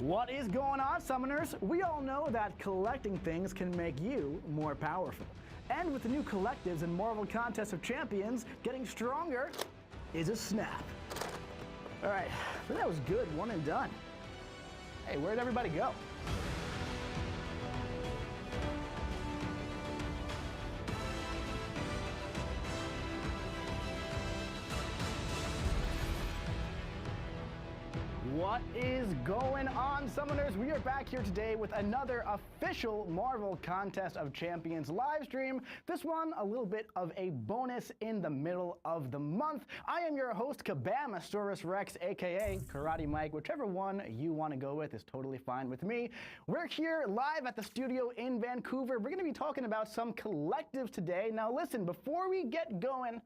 What is going on, Summoners? We all know that collecting things can make you more powerful. And with the new collectives in Marvel Contest of Champions, getting stronger is a snap. All right, that was good, one and done. Hey, where'd everybody go? What is going on, Summoners? We are back here today with another official Marvel Contest of Champions live stream. This one, a little bit of a bonus in the middle of the month. I am your host, Kabam, Rex, aka Karate Mike. Whichever one you want to go with is totally fine with me. We're here live at the studio in Vancouver. We're going to be talking about some collectives today. Now listen, before we get going,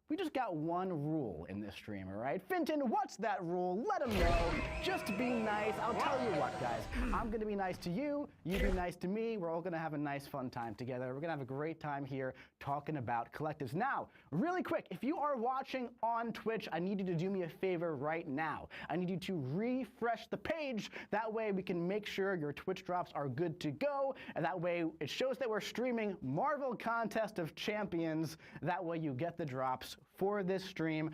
we just got one rule in this stream, all right? Finton, what's that rule? Let him know. Just be nice. I'll tell you what, guys. I'm going to be nice to you. You be nice to me. We're all going to have a nice, fun time together. We're going to have a great time here talking about collectives. Now, really quick, if you are watching on Twitch, I need you to do me a favor right now. I need you to refresh the page. That way we can make sure your Twitch drops are good to go. And that way it shows that we're streaming Marvel Contest of Champions. That way you get the drops for this stream.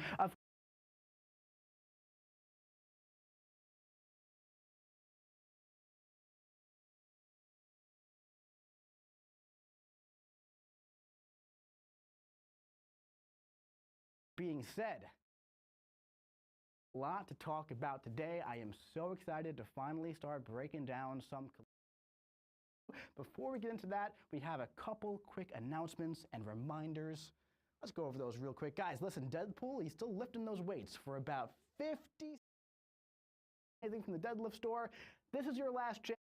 Being said, a lot to talk about today. I am so excited to finally start breaking down some. Before we get into that, we have a couple quick announcements and reminders. Let's go over those real quick. Guys, listen, Deadpool, he's still lifting those weights for about 50. Anything from the deadlift store. This is your last chance.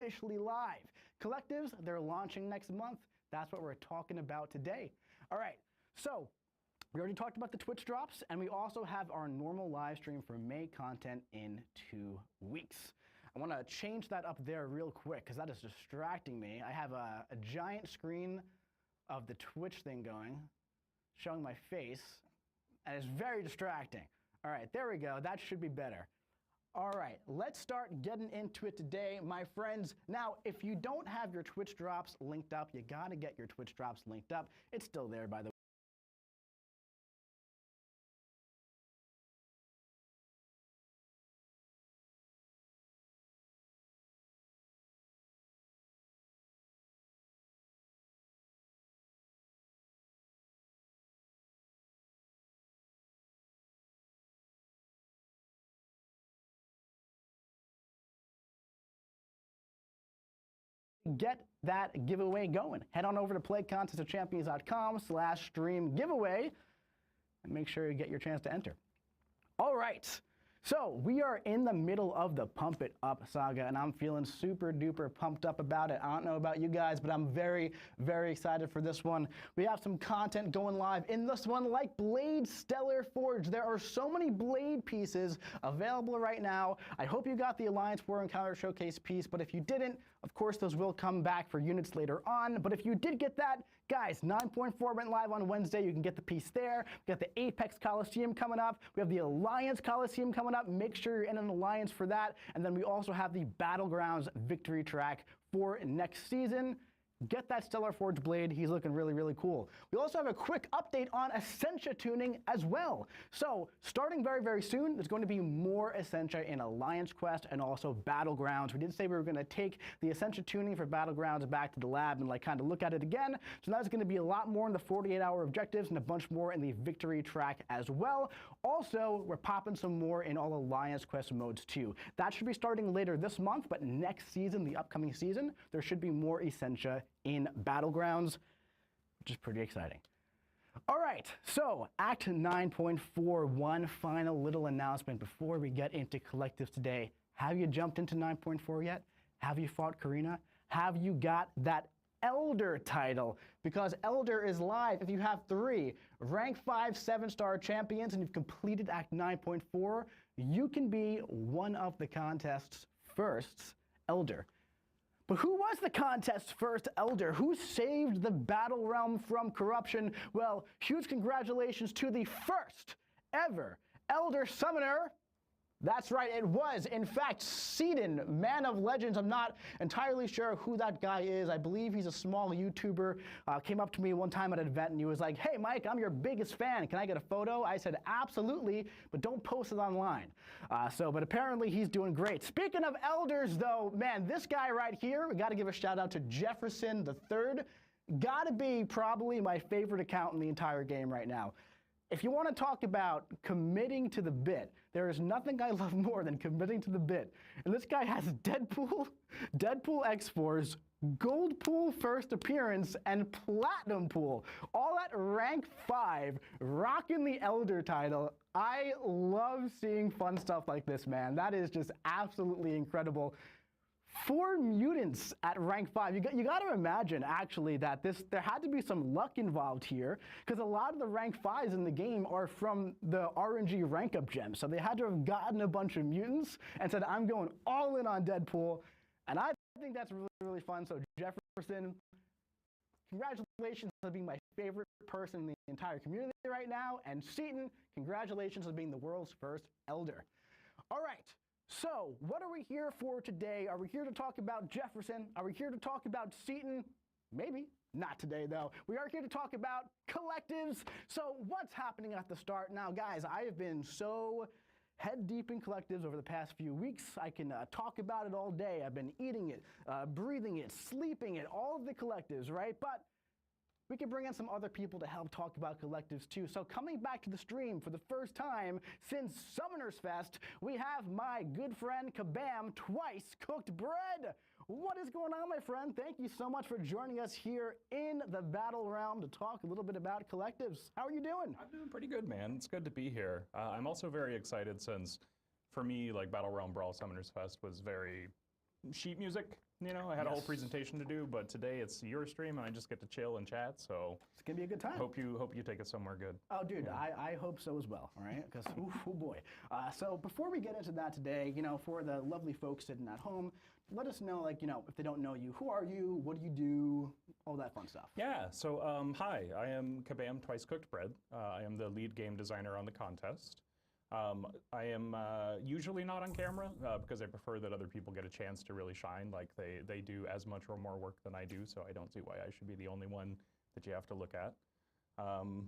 Officially live. Collectives, they're launching next month. That's what we're talking about today. All right, so we already talked about the Twitch drops, and we also have our normal live stream for May content in 2 weeks. I want to change that up there real quick because that is distracting me. I have a giant screen of the Twitch thing going, showing my face, and it's very distracting. All right, there we go. That should be better. All right, let's start getting into it today, my friends. Now, if you don't have your Twitch drops linked up, you got to get your Twitch drops linked up. It's still there, by the way. Get that giveaway going. Head on over to playcontestofchampions.com/stream giveaway and make sure you get your chance to enter. All right. So we are in the middle of the Pump It Up saga, and I'm feeling super duper pumped up about it. I don't know about you guys, but I'm very, very excited for this one. We have some content going live in this one, like Blade Stellar Forge. There are so many Blade pieces available right now. I hope you got the Alliance War Encounter Showcase piece, but if you didn't, of course, those will come back for units later on. But if you did get that, guys, 9.4 went live on Wednesday. You can get the piece there. We got the Apex Coliseum coming up. We have the Alliance Coliseum coming up. Make sure you're in an alliance for that. And then we also have the Battlegrounds victory track for next season. Get that Stellar Forge blade. He's looking really, really cool. We also have a quick update on Essentia tuning as well. So starting very, very soon, there's going to be more Essentia in Alliance Quest and also Battlegrounds. We did say we were going to take the Essentia tuning for Battlegrounds back to the lab and kind of look at it again. So that's going to be a lot more in the 48-hour objectives and a bunch more in the victory track as well. Also, we're popping some more in all Alliance Quest modes too. That should be starting later this month, but next season, the upcoming season, there should be more Essentia in Battlegrounds, which is pretty exciting. All right, so Act 9.4, one final little announcement before we get into collectives today. Have you jumped into 9.4 yet? Have you fought Karina? Have you got that Elder title? Because Elder is live if you have 3 rank 5 7-star champions and you've completed Act 9.4, you can be one of the contest's first Elder. But who was the contest's first Elder? Who saved the Battle Realm from corruption? Well, huge congratulations to the first ever Elder Summoner. That's right, it was, in fact, Seaton, Man of Legends. I'm not entirely sure who that guy is. I believe he's a small YouTuber. Came up to me one time at an event and he was like, "Hey, Mike, I'm your biggest fan. Can I get a photo?" I said, "Absolutely, but don't post it online." But apparently he's doing great. Speaking of elders, though, man, this guy right here, we got to give a shout out to Jefferson III. Got to be probably my favorite account in the entire game right now. If you want to talk about committing to the bit, there is nothing I love more than committing to the bit. And this guy has Deadpool, Deadpool X-Force, Gold Pool first appearance, and Platinum Pool, all at rank 5, rocking the Elder title. I love seeing fun stuff like this, man. That is just absolutely incredible. 4 mutants at rank 5. You got to imagine, actually, that there had to be some luck involved here, because a lot of the rank 5s in the game are from the RNG rank up gems. So they had to have gotten a bunch of mutants and said, "I'm going all in on Deadpool." And I think that's really, really fun. So Jefferson, congratulations on being my favorite person in the entire community right now. And Seaton, congratulations on being the world's first Elder. All right. So, what are we here for today? Are we here to talk about Jefferson? Are we here to talk about Seaton? Maybe. Not today, though. We are here to talk about collectives. So, what's happening at the start? Now, guys, I have been so head deep in collectives over the past few weeks. I can talk about it all day. I've been eating it, breathing it, sleeping it, all of the collectives, right? But we can bring in some other people to help talk about collectives too. So coming back to the stream for the first time since Summoners Fest, we have my good friend Kabam, Twice Cooked Bread. What is going on, my friend? Thank you so much for joining us here in the Battle Realm to talk a little bit about collectives. How are you doing? I'm doing pretty good, man. It's good to be here. I'm also very excited since, for me, like Battle Realm Brawl Summoners Fest was very sheet music. You know, I had a whole presentation to do, but today it's your stream and I just get to chill and chat, so it's gonna be a good time. Hope you take it somewhere good. Oh, dude, yeah. I hope so as well, all right? Because, oh boy. So before we get into that today, you know, for the lovely folks sitting at home, let us know, like, you know, if they don't know you, who are you, what do you do, all that fun stuff. Yeah, so hi, I am Kabam, Twice Cooked Bread. I am the lead game designer on the contest. I am usually not on camera because I prefer that other people get a chance to really shine. Like they do as much or more work than I do, so I don't see why I should be the only one that you have to look at.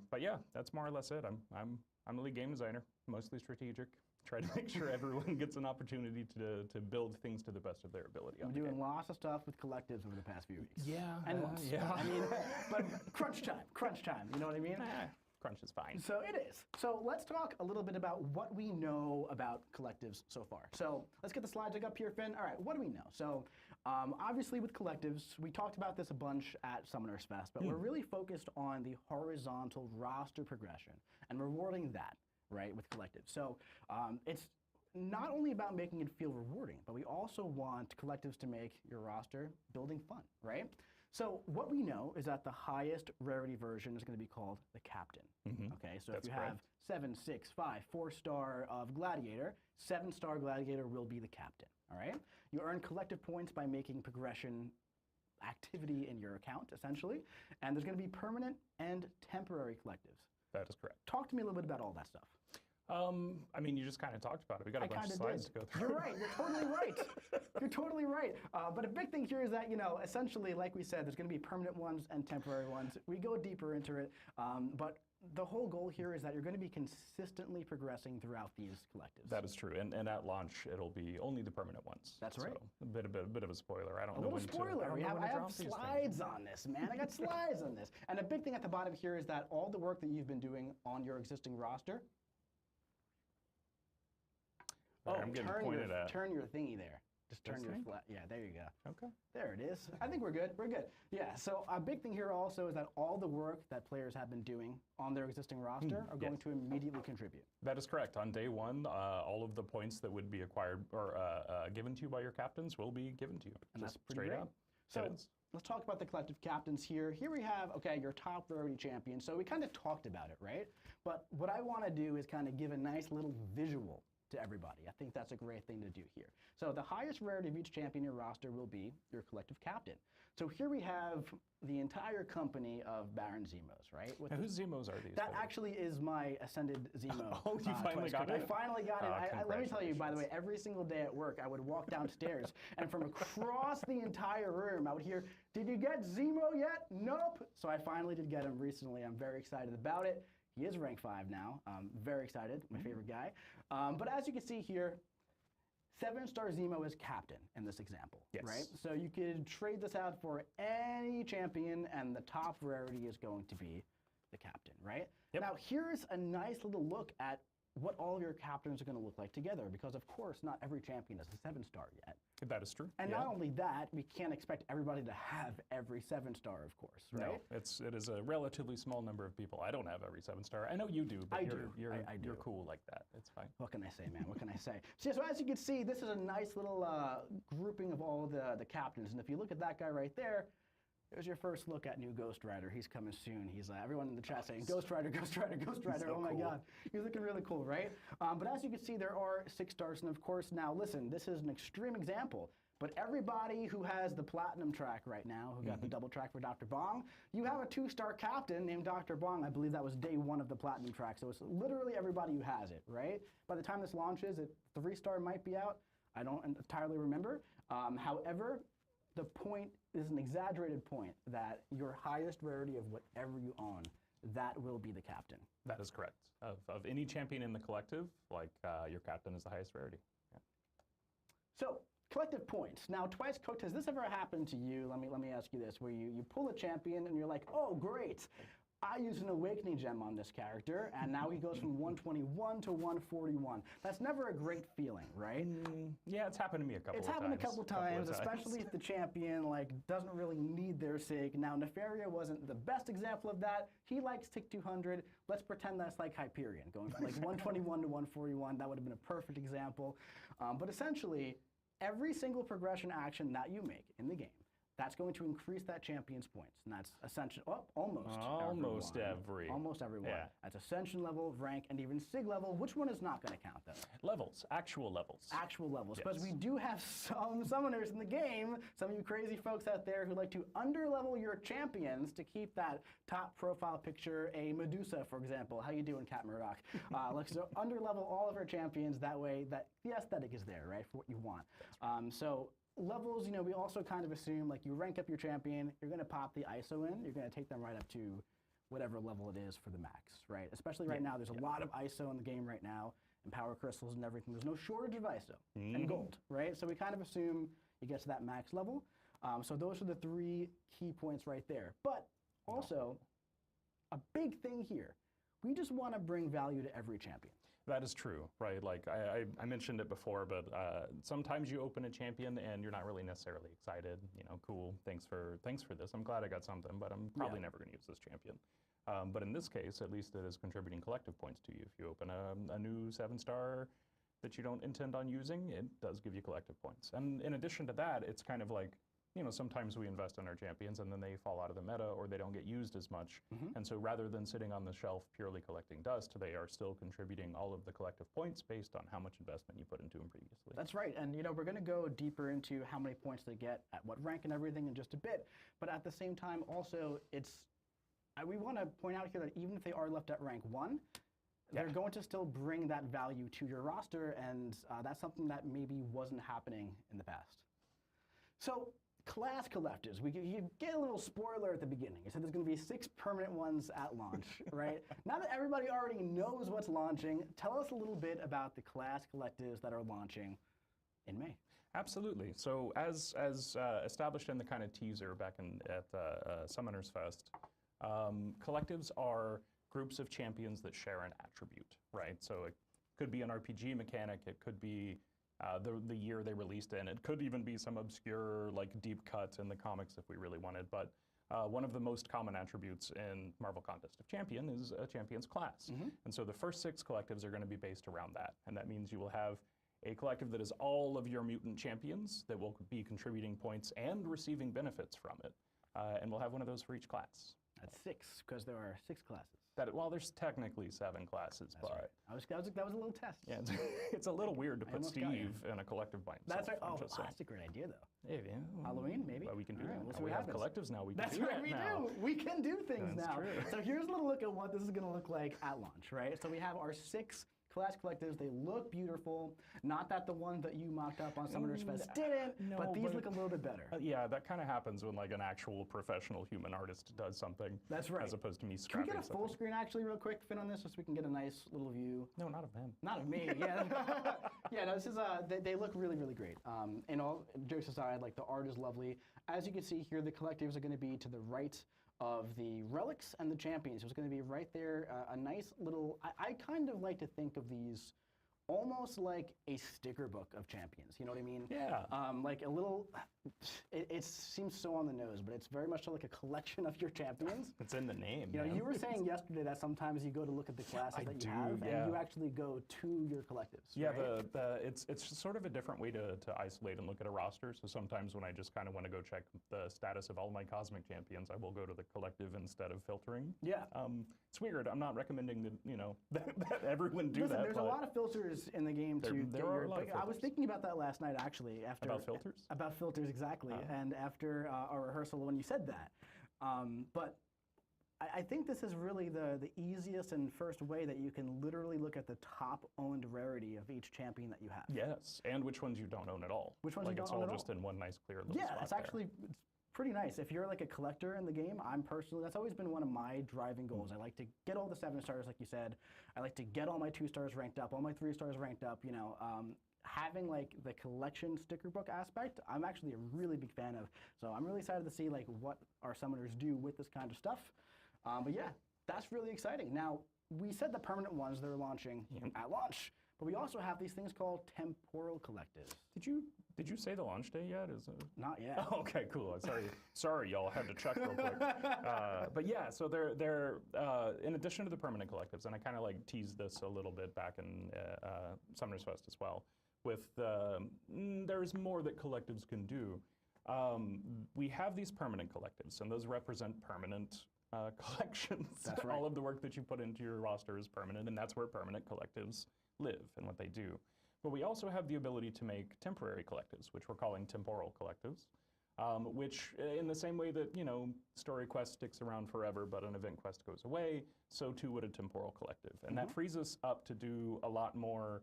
But yeah, that's more or less it. I'm a lead game designer, mostly strategic. Try to make sure everyone gets an opportunity to build things to the best of their ability. I'm doing lots of stuff with collectives over the past few weeks. Yeah, and months. Yeah. I mean, but crunch time. You know what I mean? Crunch is fine. So it is. So let's talk a little bit about what we know about collectives so far. So let's get the slide deck up here, Finn. All right, what do we know? So obviously with collectives, we talked about this a bunch at Summoners Fest, but we're really focused on the horizontal roster progression and rewarding that, right, with collectives. So it's not only about making it feel rewarding, but we also want collectives to make your roster building fun, right? So what we know is that the highest rarity version is going to be called the Captain. Okay, so if you have 7, 6, 5, 4-star of Gladiator, 7-star Gladiator will be the Captain. All right, you earn collective points by making progression activity in your account, essentially, and there's going to be permanent and temporary collectives. That is correct. Talk to me a little bit about all that stuff. I mean, you just kind of talked about it. We got a bunch of slides to go through. You're right. You're totally right. You're totally right. But a big thing here is that, you know, essentially, like we said, there's going to be permanent ones and temporary ones. We go deeper into it. But the whole goal here is that you're going to be consistently progressing throughout these collectives. That is true. And at launch, it'll be only the permanent ones. That's right. So a bit of a spoiler. I don't know when to. A little spoiler. I have slides on this, man. I got slides on this. And a big thing at the bottom here is that all the work that you've been doing on your existing roster. Oh, I'm getting pointed at. Turn your thingy there. Just turn your flat. Yeah, there you go. Okay. There it is. I think we're good. We're good. Yeah, so a big thing here also is that all the work that players have been doing on their existing roster are going to immediately contribute. That is correct. On day one, all of the points that would be acquired or given to you by your captains will be given to you. And that's pretty great. So let's talk about the collective captains here. Here we have, okay, your top rarity champion. So we kind of talked about it, right? But what I want to do is kind of give a nice little visual to everybody. I think that's a great thing to do here. So the highest rarity of each champion in your roster will be your collective captain. So here we have the entire company of Baron Zemos, right? Now, whose Zemos are these? That actually is my Ascended Zemo. Oh, you finally got it? I finally got it. Let me tell you, by the way, congratulations. every single day at work, I would walk downstairs, and from across the entire room, I would hear, "Did you get Zemo yet?" Nope. So I finally did get him recently. I'm very excited about it. He is rank 5 now. Very excited. My favorite guy. But as you can see here, 7-star Zemo is captain in this example, Yes. right? So you could trade this out for any champion, and the top rarity is going to be the captain, right? Yep. Now here's a nice little look at what all of your captains are going to look like together, because of course not every champion is a 7-star yet. That is true. And yeah. not only that, we can't expect everybody to have every 7-star, of course, right? No, it is a relatively small number of people. I don't have every 7-star. I know you do, but I you're, do. You're, I you're do. cool like that. It's fine. What can I say, man? What can I say? So as you can see, this is a nice little grouping of all the captains. And if you look at that guy right there, there's your first look at new Ghost Rider. He's coming soon. He's everyone in the chat saying, Ghost Rider, Ghost Rider, Ghost Rider. so Oh my cool. God. He's looking really cool, right? But as you can see, there are 6 stars. And of course, now listen, this is an extreme example. But everybody who has the platinum track right now, who got the double track for Dr. Bong, you have a 2-star captain named Dr. Bong. I believe that was day 1 of the platinum track. So it's literally everybody who has it, right? By the time this launches, 3-star might be out. I don't entirely remember. However, the point is an exaggerated point that your highest rarity of whatever you own, that will be the captain. That is correct. Of any champion in the collective, your captain is the highest rarity. Yeah. So, collective points. Now, Twice Cooked, has this ever happened to you? Let me ask you this, where you pull a champion and you're like, oh, great. I used an Awakening Gem on this character, and now he goes from 121 to 141. That's never a great feeling, right? Yeah, it's happened to me a couple of times. It's happened a couple times, especially if the champion doesn't really need their sake. Now, Nefaria wasn't the best example of that. He likes Tick 200. Let's pretend that's like Hyperion, going from 121 to 141. That would have been a perfect example. But essentially, every single progression action that you make in the game, that's going to increase that champion's points. And that's Ascension, almost every one. Almost every one. Yeah. That's Ascension level, rank, and even Sig level. Which one is not going to count, though? Levels, actual levels. Actual levels. Yes. Because we do have some summoners in the game, some of you crazy folks out there who like to underlevel your champions to keep that top profile picture, a Medusa, for example. How you doing, Cat Murdoch? So underlevel all of our champions, that way that the aesthetic is there, right, for what you want. So levels, we also kind of assume you rank up your champion, you're going to pop the ISO in, you're going to take them right up to whatever level it is for the max, right? Especially right now, there's a lot of ISO in the game right now, and power crystals and everything. There's no shortage of ISO and gold, right? So we kind of assume you get to that max level. So those are the 3 key points right there. But also, a big thing here, we just want to bring value to every champion. That is true, right? I mentioned it before, but sometimes you open a champion and you're not really necessarily excited. Cool, thanks for this. I'm glad I got something, but I'm probably never going to use this champion. But in this case, at least it is contributing collective points to you. If you open a new 7-star that you don't intend on using, it does give you collective points. And in addition to that, it's kind of like, sometimes we invest in our champions and then they fall out of the meta or they don't get used as much. And so rather than sitting on the shelf purely collecting dust, they are still contributing all of the collective points based on how much investment you put into them previously. That's right. And we're going to go deeper into how many points they get at what rank and everything in just a bit. But at the same time, also, we want to point out here that even if they are left at rank 1, they're going to still bring that value to your roster, and that's something that maybe wasn't happening in the past. So, class collectives, you get a little spoiler at the beginning. You said there's going to be 6 permanent ones at launch, right? Now that everybody already knows what's launching, tell us a little bit about the class collectives that are launching in May. Absolutely. So as established in the kind of teaser back at Summoners Fest, collectives are groups of champions that share an attribute, right? So it could be an RPG mechanic, it could be the year they released in. It could even be some obscure deep cut in the comics if we really wanted. But one of the most common attributes in Marvel Contest of Champion is a champion's class. And so the first 6 collectives are going to be based around that. And that means you will have a collective that is all of your mutant champions that will be contributing points and receiving benefits from it. And we'll have one of those for each class. That's 6, because there are 6 classes. Well, there's technically 7 classes, That's but right. That was a little test. yeah, it's a little weird to put almost got you. Steve in a collective by himself. That's right. I'm Oh, just saying. that's a great idea, though. Yeah, Halloween, maybe? Well, we can do All right, that. we'll Now see we what have happens. collectives now. We can That's do right, that we now. do. We can do things That's now. true. So here's a little look at what this is going to look like at launch, right? So we have our 6 class collectives. They look beautiful. Not that the ones that you mocked up on Summoners Fest didn't, no, but these but- look a little bit better. Yeah, that kind of happens when like an actual professional human artist does something. That's right. As opposed to me Can we scrapping get a full something. screen actually real quick, Finn, on this, just so we can get a nice little view? No, not of him. Not of me, yeah. Yeah, no, this is, they look really, really great. And all jokes aside, like the art is lovely. As you can see here, the collectives are gonna be to the right of the relics and the champions. So it's gonna be right there, a nice little, I kind of like to think of these almost like a sticker book of champions, you know what I mean? Yeah. Like a little, it seems so on the nose, but it's very much like a collection of your champions. It's in the name. You know, man. you were saying yesterday that sometimes you go to look at the classes I that you do, have, yeah. and you actually go to your collectives. Yeah, right? it's sort of a different way to isolate and look at a roster. So sometimes when I just kind of want to go check the status of all my cosmic champions, I will go to the collective instead of filtering. Yeah. It's weird. I'm not recommending that that everyone do Listen, that. there's a but lot of filters in the game to there get are your. a lot of I was filters. thinking about that last night, actually. After About filters? About filters, exactly. And after our rehearsal, when you said that, but I think this is really the easiest and first way that you can literally look at the top owned rarity of each champion that you have. Yes, and which ones you don't own at all. Which ones like you it's don't all own at just all. in one nice clear little Yeah, spot it's there. actually it's pretty nice. If you're like a collector in the game, that's always been one of my driving goals. I like to get all the 7 stars, like you said. I like to get all my 2 stars ranked up, all my 3 stars ranked up. You know, having like the collection sticker book aspect, I'm actually a really big fan of. So I'm really excited to see like what our summoners do with this kind of stuff. But yeah, that's really exciting. Now, we said the permanent ones they're launching at launch, but we also have these things called temporal collectives. Did you say the launch day yet? Is it? Not yet. Oh, okay, cool. Sorry, y'all had to check real quick. But yeah, so they're in addition to the permanent collectives, and I kind of like teased this a little bit back in Summoners Fest as well. With there's more that collectives can do. We have these permanent collectives, and those represent permanent collections. That's right. All of the work that you put into your roster is permanent, and that's where permanent collectives live and what they do. But we also have the ability to make temporary collectives, which we're calling temporal collectives, which in the same way that, you know, story quest sticks around forever, but an event quest goes away, so too would a temporal collective. And that frees us up to do a lot more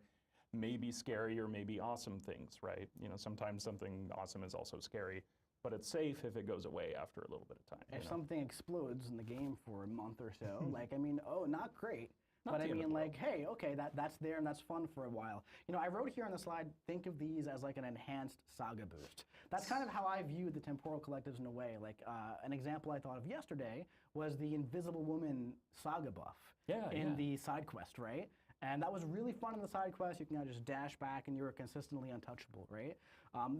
maybe scary or maybe awesome things, right? You know, sometimes something awesome is also scary, but it's safe if it goes away after a little bit of time. If you know? something explodes in the game for a month or so, like, I mean, oh, not great. Not But the I end of mean, the like, hey, okay, that's there and that's fun for a while. You know, I wrote here on the slide, think of these as like an enhanced saga boost. That's kind of how I view the temporal collectives in a way. Like, an example I thought of yesterday was the Invisible Woman saga buff in the side quest, right? And that was really fun in the side quest. You can kind of just dash back and you're consistently untouchable, right?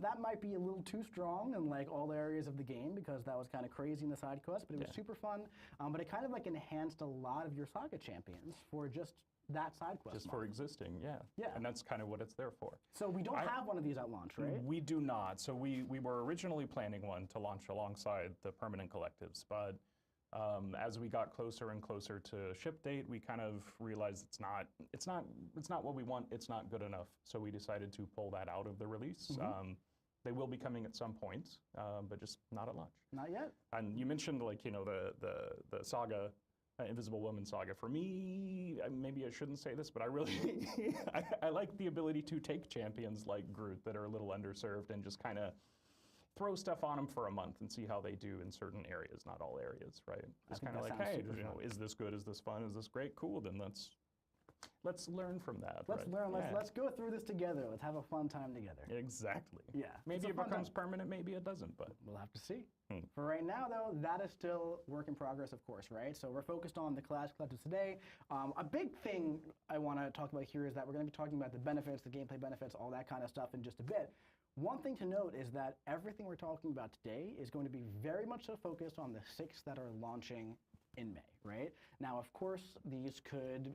That might be a little too strong in like all areas of the game because that was kind of crazy in the side quest, but it was super fun. But it kind of like enhanced a lot of your saga champions for just that side quest. Just for existing, yeah. Yeah. And that's kind of what it's there for. So we don't have one of these at launch, right? We do not. So we were originally planning one to launch alongside the permanent collectives, but as we got closer and closer to ship date, we kind of realized it's not what we want. It's not good enough. So we decided to pull that out of the release. They will be coming at some point, but just not at launch. Not yet. And you mentioned like, you know, the saga, Invisible Woman saga. For me, maybe I shouldn't say this, but I really I like the ability to take champions like Groot that are a little underserved and just kind of throw stuff on them for a month and see how they do in certain areas, not all areas, right? It's kind of like, hey, you know, is this good? Is this fun? Is this great? Cool. Then let's learn from that. Let's right? learn. Yeah. Let's go through this together. Let's have a fun time together. Exactly. Yeah. Maybe it's a it fun becomes time. permanent. Maybe it doesn't. But We'll have to see. For right now, though, that is still work in progress, of course, right? So we're focused on the class collectives today. A big thing I want to talk about here is that we're going to be talking about the benefits, the gameplay benefits, all that kind of stuff in just a bit. One thing to note is that everything we're talking about today is going to be very much so focused on the 6 that are launching in May, right? Now, of course, these could,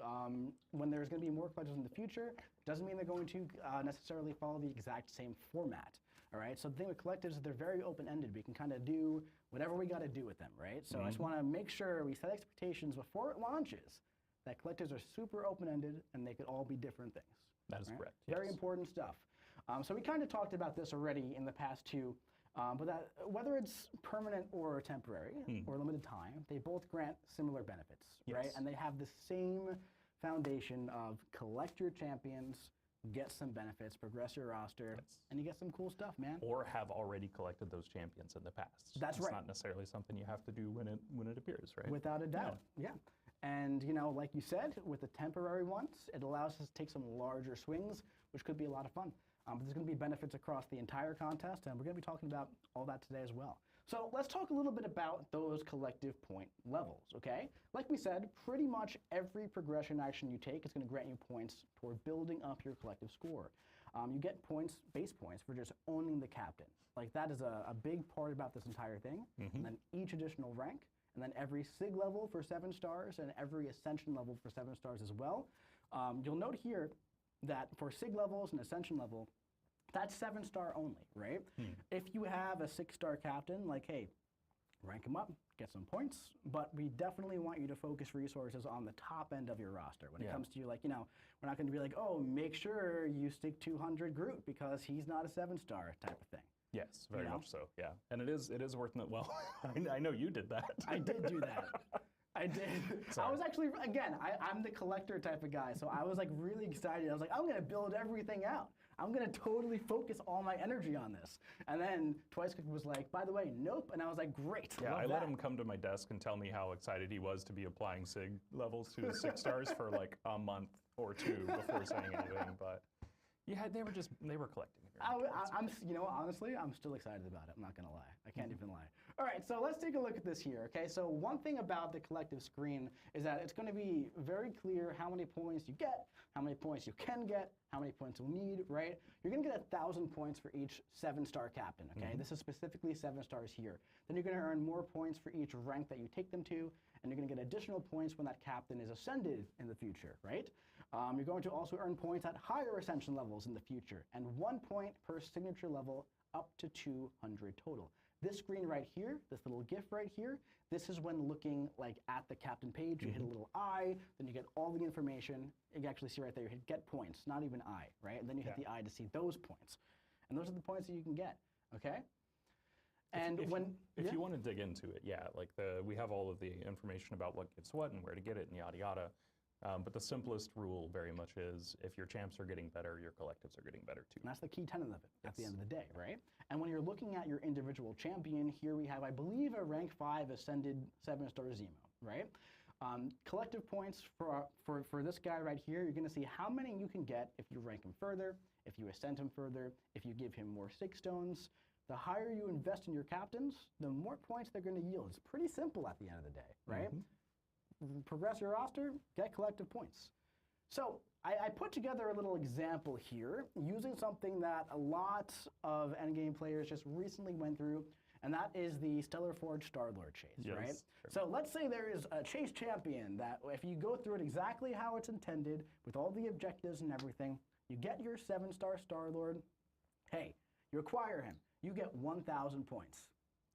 when there's going to be more collectibles in the future, doesn't mean they're going to necessarily follow the exact same format. All right. So the thing with collectives is they're very open-ended. We can kind of do whatever we got to do with them, right? So I just want to make sure we set expectations before it launches that collectives are super open-ended and they could all be different things. That is right? correct. Very yes. important stuff. So we kind of talked about this already in the past too, but that whether it's permanent or temporary or limited time, they both grant similar benefits, right? Yes. And they have the same foundation of collect your champions, get some benefits, progress your roster, and you get some cool stuff, man. Or have already collected those champions in the past. That's it's right. not necessarily something you have to do when it appears, right? Without a doubt, yeah. And you know, like you said, with the temporary ones, it allows us to take some larger swings, which could be a lot of fun. But there's going to be benefits across the entire contest, and we're going to be talking about all that today as well. So let's talk a little bit about those collective point levels, okay? Like we said, pretty much every progression action you take is going to grant you points toward building up your collective score. You get points, base points, for just owning the captain. Like that is a big part about this entire thing. And then each additional rank, and then every SIG level for 7 stars, and every Ascension level for 7 stars as well. You'll note here that for SIG levels and Ascension level, that's 7-star only, right? If you have a 6-star captain, like, hey, rank him up, get some points, but we definitely want you to focus resources on the top end of your roster. When it comes to, like, you know, we're not going to be like, oh, make sure you stick 200 Groot because he's not a 7-star type of thing. Yes, very much so, yeah. And it is worth it. Well, I know you did that. I did do that. I did. I was actually, again, I'm the collector type of guy, so I was like really excited. I was like, I'm going to build everything out. I'm going to totally focus all my energy on this. And then Twice Cooked was like, by the way, nope. And I was like, great. Yeah, I let let him come to my desk and tell me how excited he was to be applying SIG levels to his 6 stars for like a month or 2 before saying anything. But yeah, they were collecting. You know, honestly, I'm still excited about it. I'm not going to lie. I can't even lie. All right, so let's take a look at this here, okay? So one thing about the collective screen is that it's going to be very clear how many points you get, how many points you can get, how many points you'll need, right? You're going to get 1,000 points for each 7-star captain, okay? This is specifically 7 stars here. Then you're going to earn more points for each rank that you take them to, and you're going to get additional points when that captain is ascended in the future, right? You're going to also earn points at higher ascension levels in the future, and 1 point per signature level up to 200 total. This screen right here, this little GIF right here, this is when looking like at the captain page, you hit a little I, then you get all the information. You can actually see right there, you hit get points, not even I, right? And then you hit the I to see those points. And those are the points that you can get, okay? And if you want to dig into it, like we have all of the information about what gets what and where to get it and yada yada. But the simplest rule very much is if your champs are getting better, your collectives are getting better too. And that's the key tenet of it at the end of the day, right? And when you're looking at your individual champion, here we have, I believe, a rank 5 ascended 7-star Zemo, right? Collective points for this guy right here, you're going to see how many you can get if you rank him further, if you ascend him further, if you give him more 6 stones. The higher you invest in your captains, the more points they're going to yield. It's pretty simple at the end of the day, right? Progress your roster, get collective points. So I put together a little example here using something that a lot of endgame players just recently went through, and that is the Stellar Forge Star-Lord chase, right? Sure. So let's say there is a chase champion that if you go through it exactly how it's intended, with all the objectives and everything, you get your 7-star Star-Lord, hey, you acquire him, you get 1,000 points.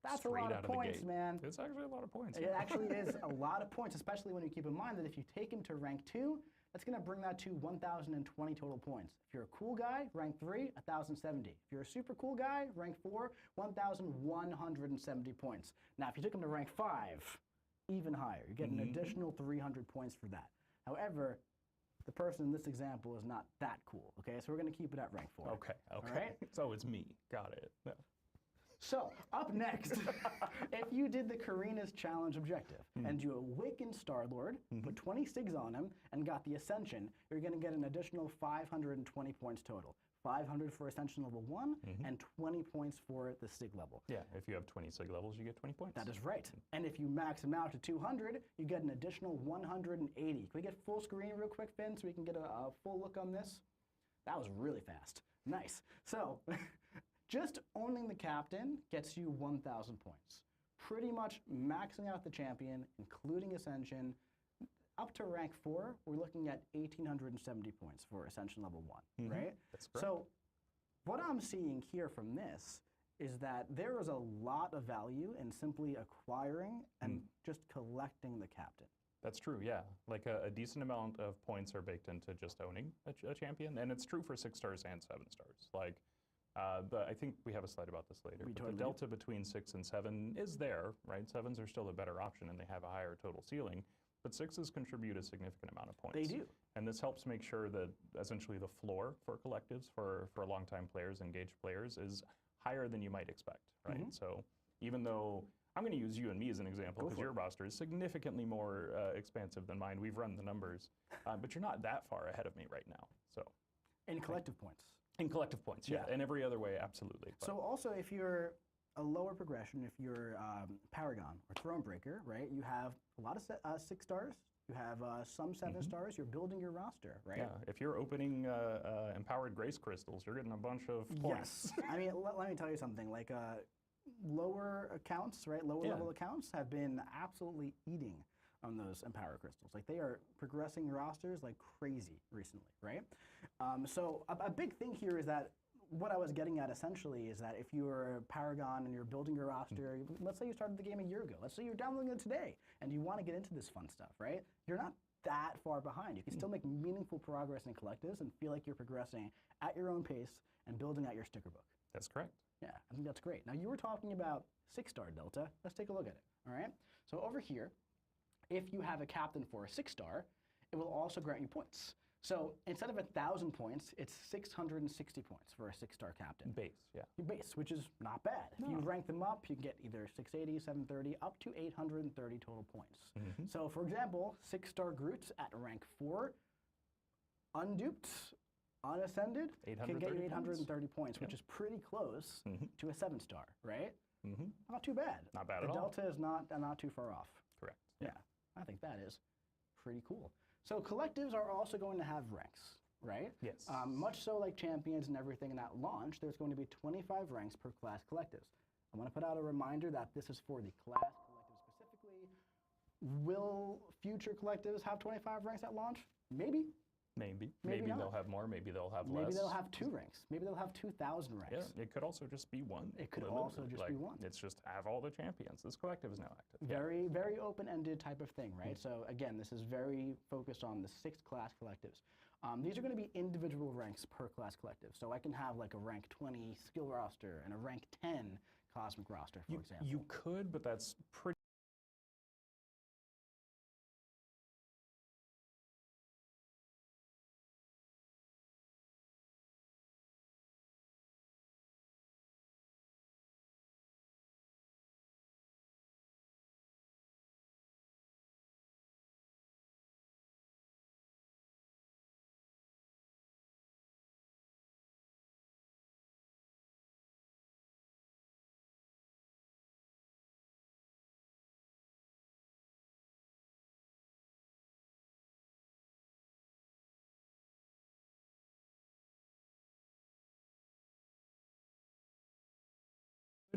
That's a lot of points, man. It's actually a lot of points. It actually is a lot of points, especially when you keep in mind that if you take him to rank 2, that's going to bring that to 1,020 total points. If you're a cool guy, rank 3, 1,070. If you're a super cool guy, rank 4, 1,170 points. Now, if you took him to rank 5, even higher. You get an additional 300 points for that. However, the person in this example is not that cool, okay? So we're going to keep it at rank 4. Okay. All right? So it's me. Got it. No. So, up next, if you did the Karina's Challenge objective and you awakened Star-Lord, put 20 SIGs on him, and got the Ascension, you're going to get an additional 520 points total. 500 for Ascension level 1 and 20 points for the SIG level. Yeah, if you have 20 SIG levels, you get 20 points. That is right. And if you max him out to 200, you get an additional 180. Can we get full screen real quick, Finn, so we can get a full look on this? That was really fast. Nice. So, just owning the captain gets you 1,000 points. Pretty much maxing out the champion, including Ascension, up to rank 4, we're looking at 1,870 points for Ascension level 1, right? That's correct. So what I'm seeing here from this is that there is a lot of value in simply acquiring and just collecting the captain. That's true, yeah. Like a decent amount of points are baked into just owning a champion, and it's true for 6 stars and 7 stars. Like, I think we have a slide about this later, but the delta between 6 and 7 is there, right? 7s are still a better option, and they have a higher total ceiling, but 6s contribute a significant amount of points. They do. And this helps make sure that essentially the floor for collectives for longtime players, engaged players, is higher than you might expect, right? So even though I'm going to use you and me as an example because your roster is significantly more expansive than mine. We've run the numbers, but you're not that far ahead of me right now. So, in collective points. In collective points, yeah. In every other way, absolutely. So also, if you're a lower progression, if you're Paragon or Thronebreaker, right? You have a lot of 6 stars. You have some 7 stars. You're building your roster, right? Yeah. If you're opening empowered grace crystals, you're getting a bunch of points. Yes. I mean, let me tell you something. Like lower accounts, right? Lower level accounts have been absolutely eating on those empower crystals. Like they are progressing rosters like crazy recently, right? So a big thing here is that what I was getting at essentially is that if you're a Paragon and you're building your roster, let's say you started the game a year ago, let's say you're downloading it today and you want to get into this fun stuff, right? You're not that far behind. You can still make meaningful progress in collectives and feel like you're progressing at your own pace and building out your sticker book. That's correct. Yeah, I think that's great. Now you were talking about 6-star delta. Let's take a look at it, all right? So over here, if you have a captain for a 6-star, it will also grant you points. So instead of 1,000 points, it's 660 points for a 6-star captain. Base, yeah. Base, which is not bad. If you rank them up, you can get either 680, 730, up to 830 total points. So for example, 6-star Groot at rank 4, unduped, unascended, can get you 830 points, which is pretty close to a 7-star, right? Not too bad. Not bad at all. The delta is not too far off. Correct. Yeah, I think that is pretty cool. So collectives are also going to have ranks, right? Yes. Much so like champions and everything in at launch, there's going to be 25 ranks per class collectives. I want to put out a reminder that this is for the class collective specifically. Will future collectives have 25 ranks at launch? Maybe. Maybe they'll have more, maybe they'll have less. Maybe they'll have 2 ranks. Maybe they'll have 2,000 ranks. Yeah, it could also just be 1. It could also just be 1. It's just have all the champions. This collective is now active. Very, very open-ended type of thing, right? So again, this is very focused on the 6 class collectives. These are going to be individual ranks per class collective. So I can have like a rank 20 skill roster and a rank 10 cosmic roster, for example. You could, but that's pretty...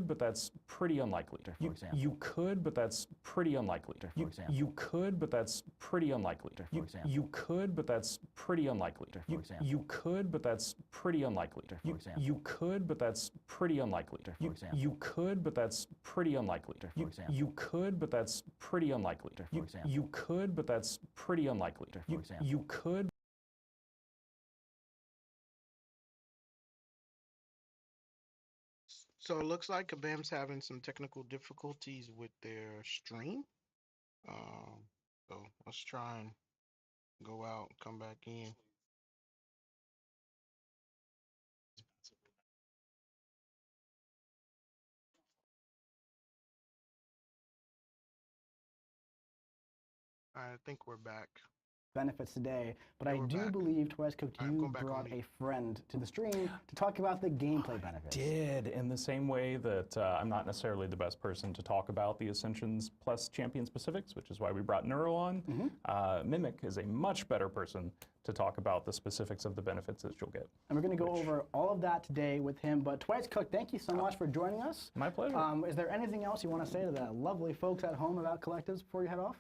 But that's pretty unlikely. You could, but that's pretty unlikely. You could, but that's pretty unlikely. You could, but that's pretty unlikely. You could, but that's pretty unlikely. You could, but that's pretty unlikely. You could, but that's pretty unlikely. You could, but that's pretty unlikely. You could, but that's pretty unlikely. You could. So it looks like Kabam's having some technical difficulties with their stream. So let's try and go out and come back in. I think we're back. Benefits today, but Yeah, I we're do back. believe Twice Cooked, All right, you go back on brought me. a friend to the stream to talk about the gameplay benefits. Did, in the same way that I'm not necessarily the best person to talk about the Ascensions plus champion specifics, which is why we brought Neuro on. Mimic is a much better person to talk about the specifics of the benefits that you'll get. And we're going to go over all of that today with him. But Twice Cooked, thank you so much for joining us. My pleasure. Is there anything else you want to say to the lovely folks at home about collectives before you head off?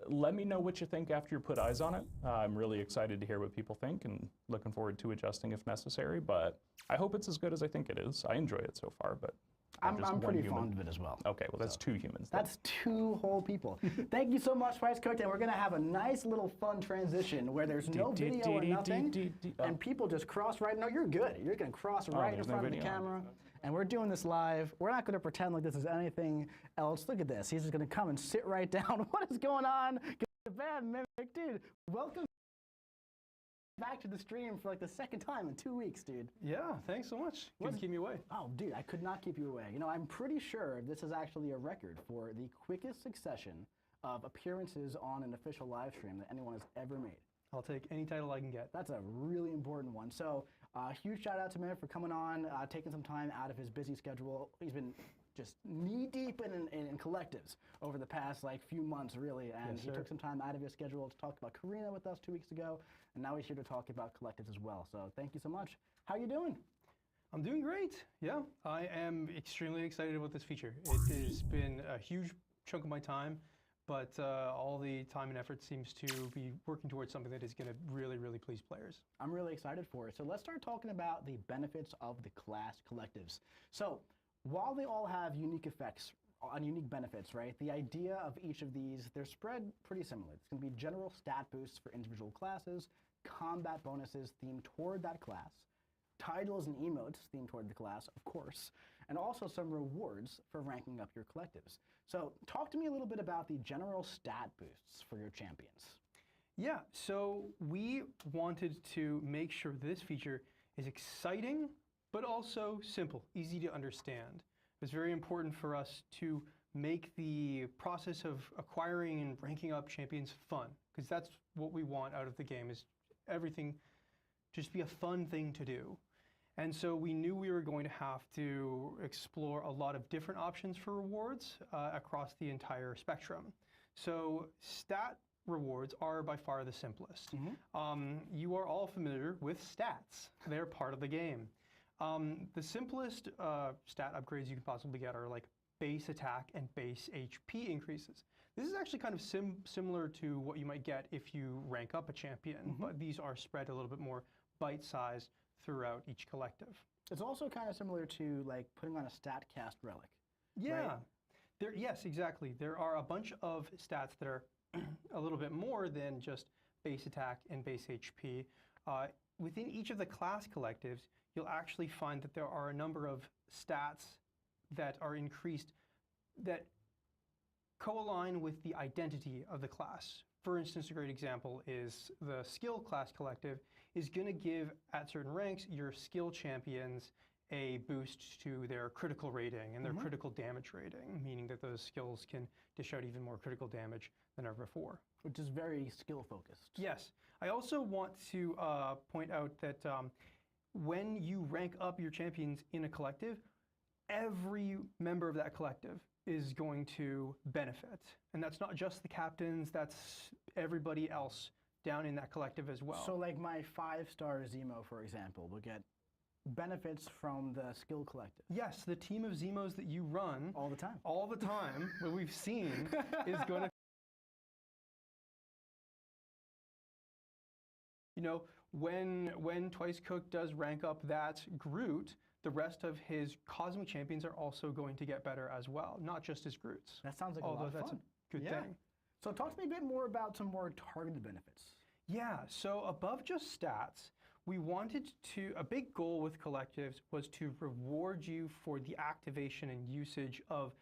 Let me know what you think after you're put put eyes on it. I'm really excited to hear what people think and looking forward to adjusting if necessary, but I hope it's as good as I think it is. I enjoy it so far, but I'm just one pretty human. fond of it as well. Okay, well that's 2 humans. then. That's 2 whole people. Thank you so much, Twice Cooked, and we're gonna have a nice little fun transition where there's no video or nothing, and people just cross right. No, you're good. You're gonna cross right in there's no front of the video. camera, and we're doing this live. We're not gonna pretend like this is anything else. Look at this. He's just gonna come and sit right down. What is going on? Kabam, Mimic, dude. Welcome back to the stream for like the 2nd time in 2 weeks, dude. Yeah, thanks so much. Couldn't keep me away. Oh, dude, I could not keep you away. You know, I'm pretty sure this is actually a record for the quickest succession of appearances on an official live stream that anyone has ever made. I'll take any title I can get. That's a really important one. So, huge shout out to Mimic for coming on, taking some time out of his busy schedule. He's been just knee deep in collectives over the past like few months, really, and he took some time out of his schedule to talk about Karina with us 2 weeks ago, and now he's here to talk about collectives as well. So thank you so much. How you doing? I'm doing great. Yeah, I am extremely excited about this feature. It has been a huge chunk of my time, but all the time and effort seems to be working towards something that is going to really, really please players. I'm really excited for it. So let's start talking about the benefits of the class collectives. So while they all have unique effects and unique benefits, right, the idea of each of these, they're spread pretty similarly. It's going to be general stat boosts for individual classes, combat bonuses themed toward that class, titles and emotes themed toward the class, of course, and also some rewards for ranking up your collectives. So talk to me a little bit about the general stat boosts for your champions. Yeah, so we wanted to make sure this feature is exciting, but also simple, easy to understand. It was very important for us to make the process of acquiring and ranking up champions fun, because that's what we want out of the game, is everything just be a fun thing to do. And so we knew we were going to have to explore a lot of different options for rewards across the entire spectrum. So stat rewards are by far the simplest. You are all familiar with stats. They're part of the game. The simplest stat upgrades you can possibly get are like base attack and base HP increases. This is actually kind of similar to what you might get if you rank up a champion, but these are spread a little bit more bite-sized throughout each collective. It's also kind of similar to like putting on a stat cast relic. Yeah, right? Yes, exactly. There are a bunch of stats that are a little bit more than just base attack and base HP. Within each of the class collectives, you'll actually find that there are a number of stats that are increased that co-align with the identity of the class. For instance, a great example is the skill class collective is going to give, at certain ranks, your skill champions a boost to their critical rating and their critical damage rating, meaning that those skills can dish out even more critical damage than ever before. Which is very skill focused. Yes. I also want to point out that when you rank up your champions in a collective, every member of that collective is going to benefit. And that's not just the captains, that's everybody else down in that collective as well. So like my 5-star Zemo, for example, will get benefits from the skill collective. Yes, the team of Zemos that you run all the time, what we've seen, is going to, you know, when Twice Cooked does rank up that Groot, the rest of his cosmic champions are also going to get better as well, not just his Groots. That sounds like a lot of fun. That's a good thing. So talk to me a bit more about some more targeted benefits. Yeah, so above just stats, we wanted to, a big goal with collectives was to reward you for the activation and usage of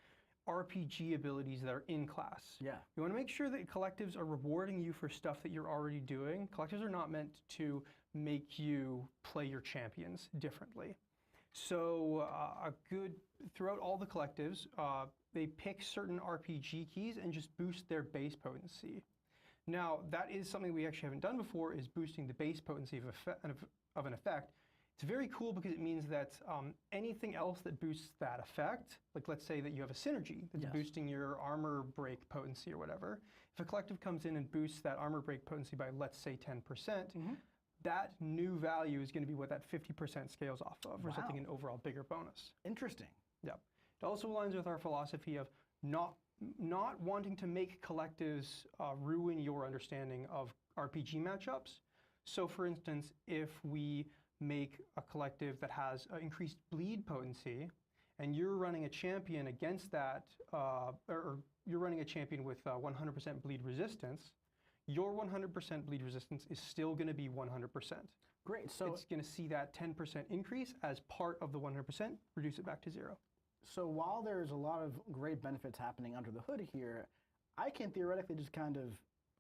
RPG abilities that are in class. Yeah. You want to make sure that collectives are rewarding you for stuff that you're already doing. Collectives are not meant to make you play your champions differently. So throughout all the collectives, they pick certain RPG keys and just boost their base potency. Now, that is something we actually haven't done before, is boosting the base potency of an effect. It's very cool because it means that anything else that boosts that effect, like let's say that you have a synergy that's boosting your armor break potency or whatever, if a collective comes in and boosts that armor break potency by, let's say, 10%, that new value is going to be what that 50% scales off of, resulting in overall bigger bonus. Interesting. Yep. It also aligns with our philosophy of not not wanting to make collectives ruin your understanding of RPG matchups. So for instance, if we make a collective that has increased bleed potency, and you're running a champion against that, or you're running a champion with 100% bleed resistance, your 100% bleed resistance is still going to be 100%. Great. So It's going to see that 10% increase as part of the 100%, reduce it back to 0. So while there's a lot of great benefits happening under the hood here, I can theoretically just kind of,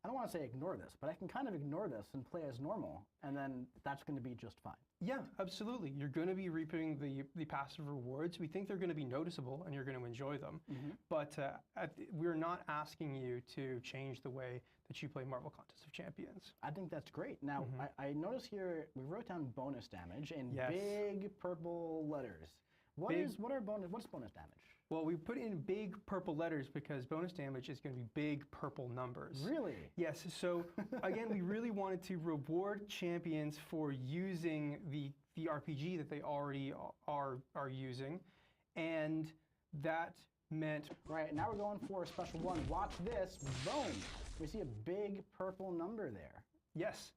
I don't want to say ignore this, but I can kind of ignore this and play as normal, and then that's going to be just fine. Yeah, absolutely. You're going to be reaping the passive rewards. We think they're going to be noticeable, and you're going to enjoy them. But we're not asking you to change the way that you play Marvel Contest of Champions. I think that's great. Now, I notice here we wrote down bonus damage in Yes. big purple letters. What's bonus damage? Well, we put in big purple letters because bonus damage is going to be big purple numbers. Really? Yes. So again, we really wanted to reward champions for using the RPG that they already are using, and that meant Right, now we're going for a special one. Watch this. Boom. We see a big purple number there. yes.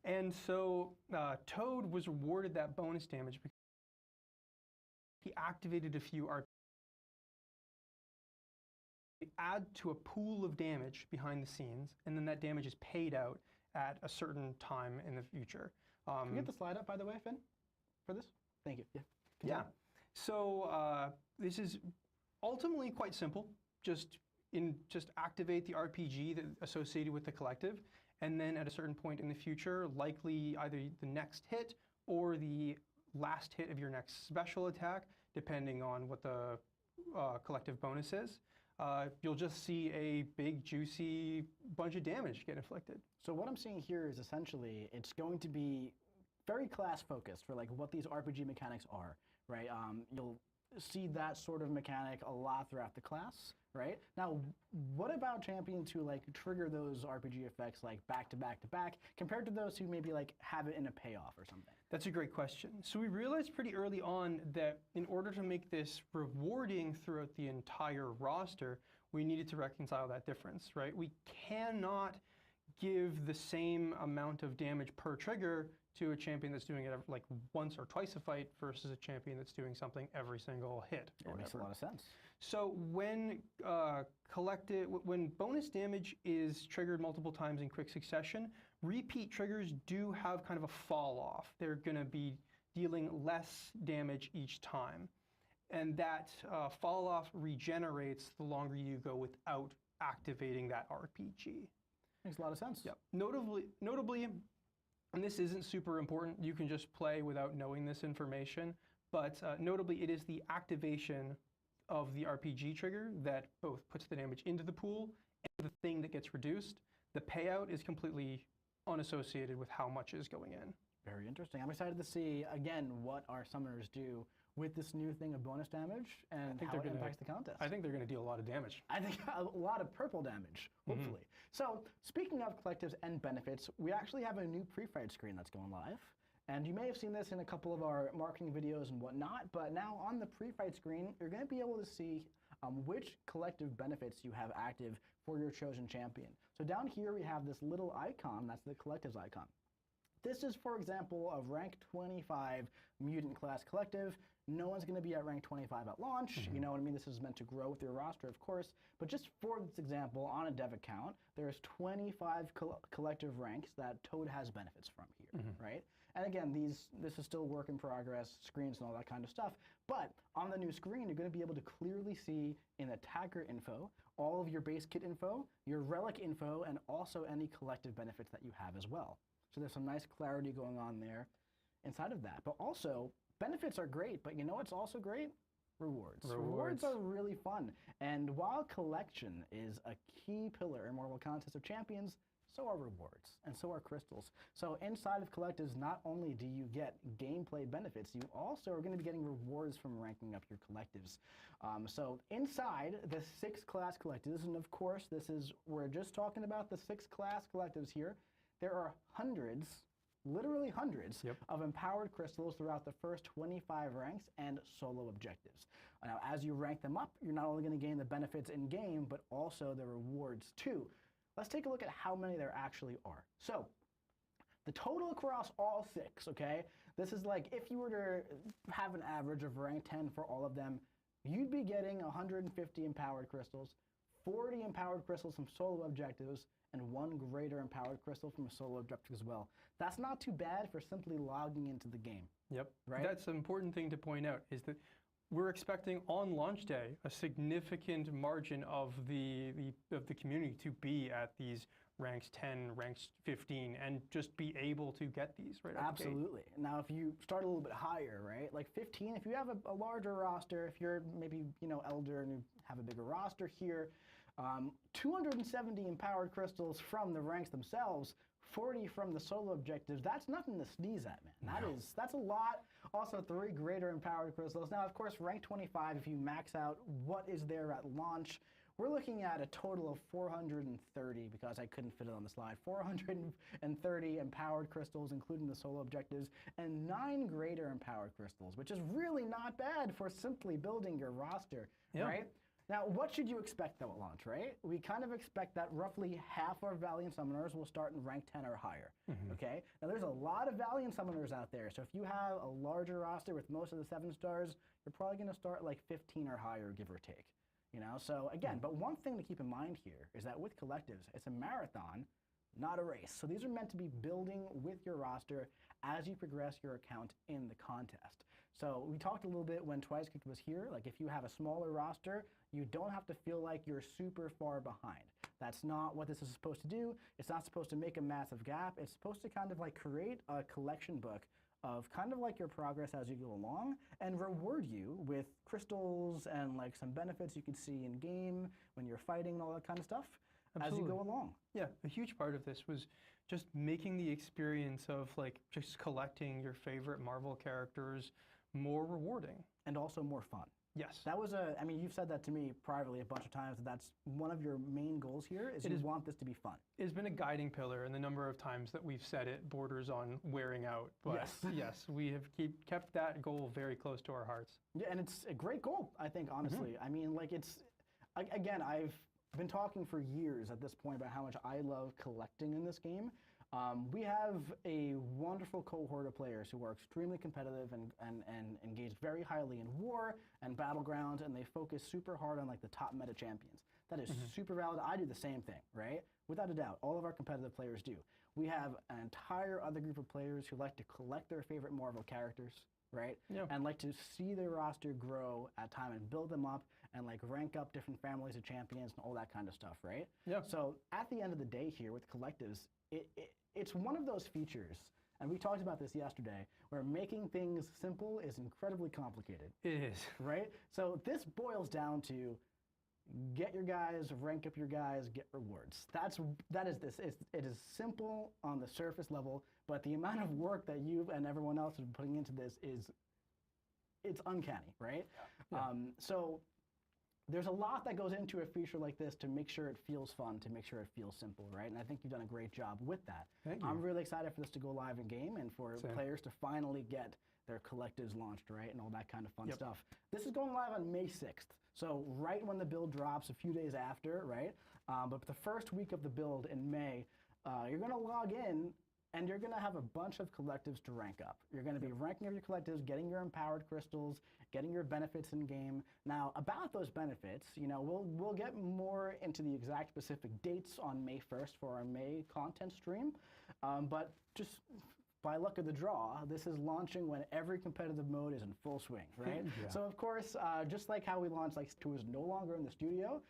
And so Toad was rewarded that bonus damage because he activated a few RPGs. Add to a pool of damage behind the scenes, and then that damage is paid out at a certain time in the future. Can you get the slide up, by the way, Finn, for this? Thank you. Yeah. Yeah. So this is ultimately quite simple. Just activate the RPG that associated with the collective, and then at a certain point in the future, likely either the next hit or the last hit of your next special attack, depending on what the collective bonus is. You'll just see a big, juicy bunch of damage get inflicted. So what I'm seeing here is essentially it's going to be very class focused for like what these RPG mechanics are, right? You'll see that sort of mechanic a lot throughout the class, right? Now, what about champions who like trigger those RPG effects like back to back to back compared to those who maybe like have it in a payoff or something? That's a great question. So we realized pretty early on that in order to make this rewarding throughout the entire roster, we needed to reconcile that difference, right? We cannot give the same amount of damage per trigger to a champion that's doing it like once or twice a fight versus a champion that's doing something every single hit. That makes a lot of sense. So when when bonus damage is triggered multiple times in quick succession, repeat triggers do have kind of a fall off. They're going to be dealing less damage each time. And that fall off regenerates the longer you go without activating that RPG. Makes a lot of sense. Yep. Notably, and this isn't super important, you can just play without knowing this information, but notably it is the activation of the RPG trigger that both puts the damage into the pool and the thing that gets reduced. The payout is completely unassociated with how much is going in. Very interesting. I'm excited to see, again, what our summoners do with this new thing of bonus damage and how it impacts the contest. I think they're going to deal a lot of damage. I think a lot of purple damage, hopefully. So speaking of collectives and benefits, we actually have a new pre-fight screen that's going live. And you may have seen this in a couple of our marketing videos and whatnot, but now on the pre-fight screen, you're going to be able to see which collective benefits you have active for your chosen champion. So down here we have this little icon, that's the collectives icon. This is, for example, a rank 25 mutant class collective. No one's going to be at rank 25 at launch. You know what I mean? This is meant to grow with your roster, of course. But just for this example, on a dev account, there's 25 collective ranks that Toad has benefits from here, right? And again, this is still work in progress, screens and all that kind of stuff. But on the new screen, you're going to be able to clearly see in attacker info, all of your base kit info, your relic info, and also any collective benefits that you have as well. So there's some nice clarity going on there inside of that. But also, benefits are great, but you know what's also great? Rewards. Rewards are really fun. And while collection is a key pillar in Marvel Contest of Champions, so are rewards, and so are crystals. So inside of collectives, not only do you get gameplay benefits, you also are going to be getting rewards from ranking up your collectives. So inside the 6 class collectives, and of course, we're just talking about the 6 class collectives here, there are hundreds literally hundreds Yep. of empowered crystals throughout the first 25 ranks and solo objectives. Now, as you rank them up, you're not only going to gain the benefits in game, but also the rewards too. Let's take a look at how many there actually are. So, the total across all 6, okay? This is like if you were to have an average of rank 10 for all of them, you'd be getting 150 empowered crystals, 40 empowered crystals from solo objectives, and 1 greater empowered crystal from a solo objective as well. That's not too bad for simply logging into the game. Yep. Right? That's an important thing to point out, is that we're expecting on launch day a significant margin of the community to be at these ranks 10, ranks 15, and just be able to get these right out the gate. Absolutely. Now, if you start a little bit higher, right, like 15, if you have a larger roster, if you're maybe, elder and you have a bigger roster here, 270 empowered crystals from the ranks themselves, 40 from the solo objectives, that's nothing to sneeze at, man. That's a lot. Also, 3 greater empowered crystals. Now, of course, rank 25, if you max out what is there at launch, we're looking at a total of 430, because I couldn't fit it on the slide, 430 empowered crystals, including the solo objectives, and 9 greater empowered crystals, which is really not bad for simply building your roster, right? Now, what should you expect, though, at launch, right? We kind of expect that roughly half our Valiant Summoners will start in rank 10 or higher, okay? Now, there's a lot of Valiant Summoners out there, so if you have a larger roster with most of the 7 stars, you're probably going to start like 15 or higher, give or take. So again, but one thing to keep in mind here is that with collectives, it's a marathon, not a race. So these are meant to be building with your roster as you progress your account in the contest. So we talked a little bit when Twice Cooked was here, like if you have a smaller roster, you don't have to feel like you're super far behind. That's not what this is supposed to do. It's not supposed to make a massive gap. It's supposed to kind of like create a collection book of kind of like your progress as you go along and reward you with crystals and like some benefits you can see in game when you're fighting and all that kind of stuff as you go along. Yeah, a huge part of this was just making the experience of like just collecting your favorite Marvel characters more rewarding. And also more fun. Yes. That was I mean, you've said that to me privately a bunch of times, that's one of your main goals here is you want this to be fun. It's been a guiding pillar, and the number of times that we've said it borders on wearing out. But yes, we have kept that goal very close to our hearts. Yeah, and it's a great goal, I think, honestly. I mean, like again, I've been talking for years at this point about how much I love collecting in this game. We have a wonderful cohort of players who are extremely competitive and engaged very highly in war and battlegrounds, and they focus super hard on like the top meta champions. That is super valid. I do the same thing, right? Without a doubt, all of our competitive players do. We have an entire other group of players who like to collect their favorite Marvel characters, right? And like to see their roster grow at time and build them up and like rank up different families of champions and all that kind of stuff, right? So at the end of the day here with collectives, it's one of those features, and we talked about this yesterday, where making things simple is incredibly complicated. It is. Right? So this boils down to get your guys, rank up your guys, get rewards. That is this. It is simple on the surface level, but the amount of work that you and everyone else is putting into this it's uncanny, right? So there's a lot that goes into a feature like this to make sure it feels fun, to make sure it feels simple, right? And I think you've done a great job with that. Thank you. I'm really excited for this to go live in game and for players to finally get their collectives launched, right? And all that kind of fun stuff. This is going live on May 6th. So right when the build drops, a few days after, right? But the first week of the build in May, you're gonna log in and you're going to have a bunch of collectives to rank up. You're going to be ranking up your collectives, getting your empowered crystals, getting your benefits in game. Now, about those benefits, we'll get more into the exact specific dates on May 1st for our May content stream. But just by luck of the draw, this is launching when every competitive mode is in full swing, right? So of course, just like how we launched like Tu is no longer in the studio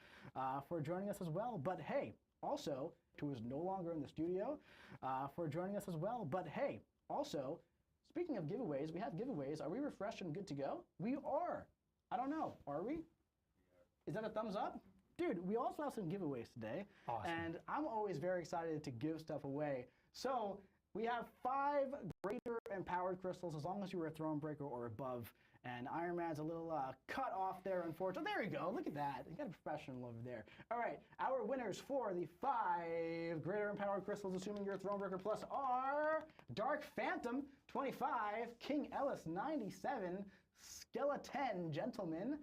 for joining us as well. But hey, also, Tu is no longer in the studio for joining us as well. But hey, also, speaking of giveaways, we have giveaways. Are we refreshed and good to go? We are. I don't know. Are we? Is that a thumbs up? Dude, we also have some giveaways today. Awesome. And I'm always very excited to give stuff away. So we have 5 greater empowered crystals as long as you were a Thronebreaker or above. And Iron Man's a little cut off there, unfortunately. There we go. Look at that. You got a professional over there. All right, our winners for the 5 Greater Empowered Crystals, assuming you're Thronebreaker Plus, are Dark Phantom, 25, King Ellis, 97, Skeleton Gentleman,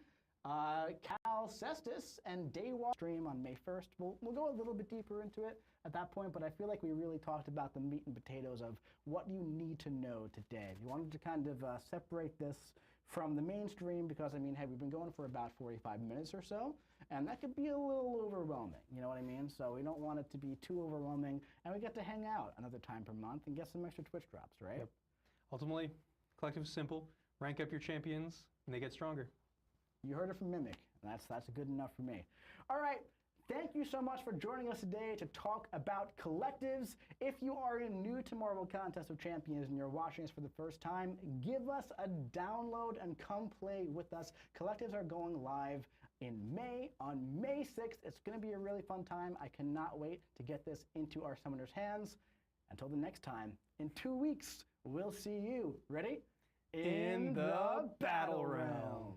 Cal Cestus, and Daywalk stream on May 1st. We'll go a little bit deeper into it at that point, but I feel like we really talked about the meat and potatoes of what you need to know today. If you wanted to kind of separate this from the mainstream, because I mean, hey, we've been going for about 45 minutes or so, and that could be a little overwhelming, you know what I mean? So we don't want it to be too overwhelming, and we get to hang out another time per month and get some extra Twitch drops, right? Yep. Ultimately, collective is simple. Rank up your champions, and they get stronger. You heard it from Mimic, and that's good enough for me. All right. Thank you so much for joining us today to talk about collectives. If you are new to Marvel Contest of Champions and you're watching us for the first time, give us a download and come play with us. Collectives are going live in May, on May 6th. It's going to be a really fun time. I cannot wait to get this into our summoners' hands. Until the next time, in 2 weeks, we'll see you. Ready? In the battle realm.